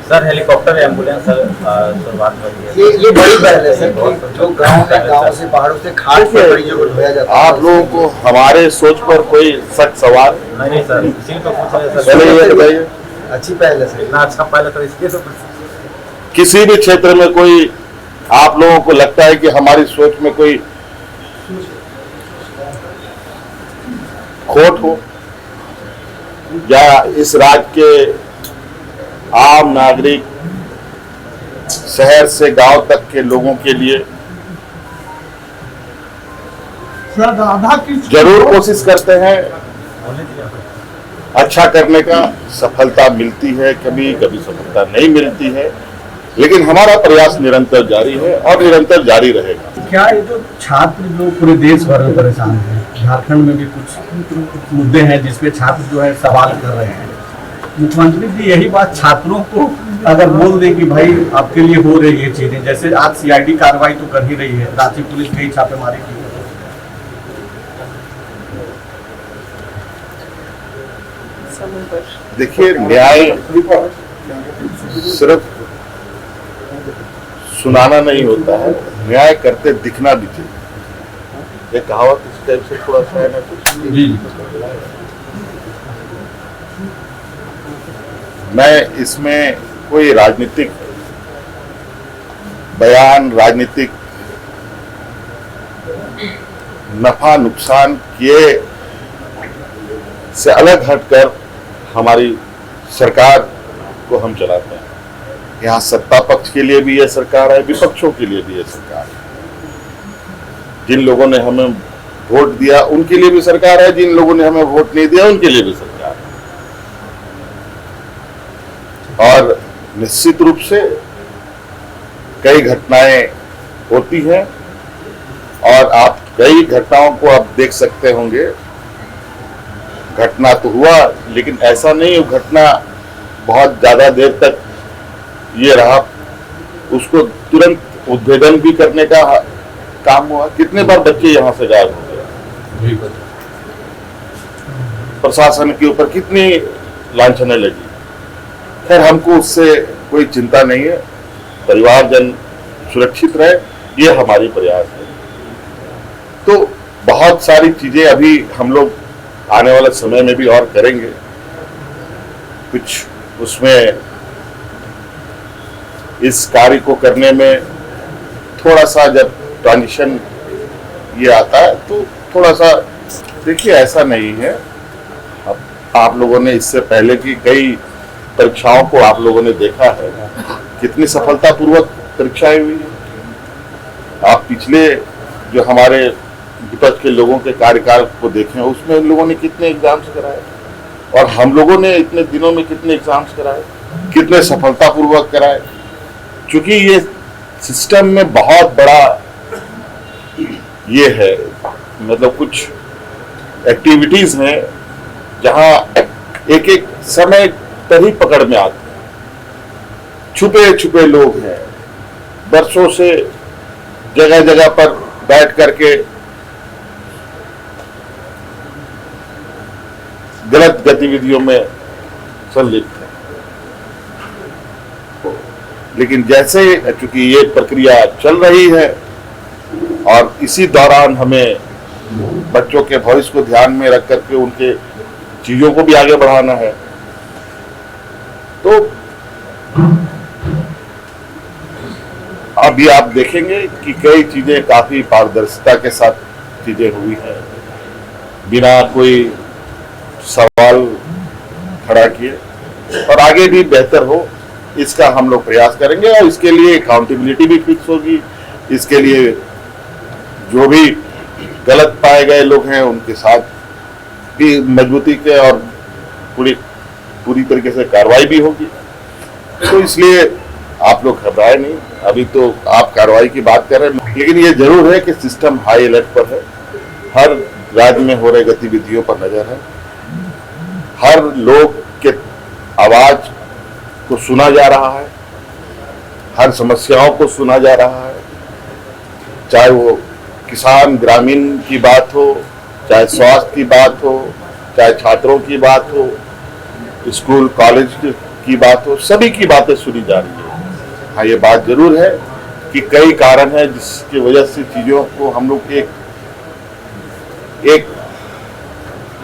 Sir helicopter ambulance sir शुरुआत करी है। ये बड़ी पहल है सर कि जो गांव से पहाड़ों से खाट से मरीजों को ढोया जाता है। आप लोगों को हमारे सोच पर कोई सख्त सवाल नहीं सर, इसी को पूछ रहे सर। पहले ये बताइए, अच्छी पहल है सर। इतना अच्छा पहले तो इसके तो किसी भी क्षेत्र में कोई आप लोगों को लगता है कि हमारी सोच में कोई खोट हो, या इस राज्य के आम नागरिक शहर से गांव तक के लोगों के लिए जरूर कोशिश करते हैं, अच्छा करने का सफलता मिलती है, कभी कभी सफलता नहीं मिलती है, लेकिन हमारा प्रयास निरंतर जारी है और निरंतर जारी रहेगा। क्या ये जो छात्र जो पूरे देश भर में परेशान हैं, झारखंड में भी कुछ मुद्दे हैं जिसपे छात्र जो है सवाल कर रहे हैं, मुख्यमंत्री जी यही बात छात्रों को अगर बोल दें कि भाई आपके लिए हो रही है चीजें, जैसे आज सीआईडी कार्रवाई तो कर ही रही है, रांची पुलिस कई छापेमारी की है। देखिए, न्याय सिर्फ सुनाना नहीं होता है, न्याय करते दिखना भी चाहिए। ये कहावत इस टाइप से थोड़ा सा है ना कुछ। मैं इसमें कोई राजनीतिक बयान, राजनीतिक नफा नुकसान किए से अलग हटकर हमारी सरकार को हम चलाते हैं। यहाँ सत्ता पक्ष के लिए भी यह सरकार है, विपक्षों के लिए भी यह सरकार है। जिन लोगों ने हमें वोट दिया उनके लिए भी सरकार है, जिन लोगों ने हमें वोट नहीं दिया उनके लिए भी सरकार है। और निश्चित रूप से कई घटनाएं होती हैं और आप कई घटनाओं को आप देख सकते होंगे। घटना तो हुआ, लेकिन ऐसा नहीं वो घटना बहुत ज्यादा देर तक ये रहा, उसको तुरंत उद्भेदन भी करने का काम हुआ। कितने बार बच्चे यहाँ से गायब हो गए, प्रशासन के ऊपर कितनी लांछनें लगी। खैर, हमको उससे कोई चिंता नहीं है, परिवारजन सुरक्षित रहे, ये हमारी प्रयास है। तो बहुत सारी चीजें अभी हम लोग आने वाले समय में भी और करेंगे। कुछ उसमें इस कार्य को करने में थोड़ा सा जब ट्रांजिशन ये आता है तो थोड़ा सा देखिए, ऐसा नहीं है। अब आप लोगों ने इससे पहले की कई परीक्षाओं को आप लोगों ने देखा है, कितनी सफलतापूर्वक परीक्षाएं हुई है। आप पिछले जो हमारे विपक्ष के लोगों के कार्यकाल को देखें, उसमें इन लोगों ने कितने एग्जाम्स कराए और हम लोगों ने इतने दिनों में कितने एग्जाम्स कराए, कितने सफलतापूर्वक कराए। क्योंकि ये सिस्टम में बहुत बड़ा ये है, मतलब कुछ एक्टिविटीज हैं जहां एक एक समय पर ही पकड़ में आते हैं। छुपे छुपे लोग हैं, बरसों से जगह जगह पर बैठ करके गलत गतिविधियों में संलिप्त है। लेकिन जैसे चूंकि ये प्रक्रिया चल रही है और इसी दौरान हमें बच्चों के भविष्य को ध्यान में रख करके उनके चीजों को भी आगे बढ़ाना है, तो अभी आप देखेंगे कि कई चीजें काफी पारदर्शिता के साथ चीजें हुई हैं, बिना कोई सवाल खड़ा किए, और आगे भी बेहतर हो इसका हम लोग प्रयास करेंगे। और इसके लिए अकाउंटेबिलिटी भी फिक्स होगी। इसके लिए जो भी गलत पाए गए लोग हैं उनके साथ भी मजबूती के और पूरी तरीके से कार्रवाई भी होगी। तो इसलिए आप लोग घबराए नहीं, अभी तो आप कार्रवाई की बात कर रहे हैं, लेकिन ये जरूर है कि सिस्टम हाई अलर्ट पर है। हर राज्य में हो रही गतिविधियों पर नजर है, हर लोग के आवाज को सुना जा रहा है, हर समस्याओं को सुना जा रहा है, चाहे वो किसान ग्रामीण की बात हो, चाहे स्वास्थ्य की बात हो, चाहे छात्रों की बात हो, स्कूल कॉलेज की बात हो, सभी की बातें सुनी जा रही है। हाँ, ये बात जरूर है कि कई कारण है जिसकी वजह से चीजों को हम लोग एक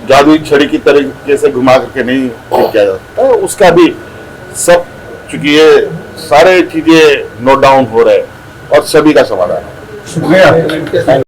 जादुई छड़ी की तरीके से घुमा करके नहीं किया जाता, उसका भी सब, चूंकि ये सारे चीजें नोट डाउन हो रहे हैं और सभी का समाधान है। शुक्रिया।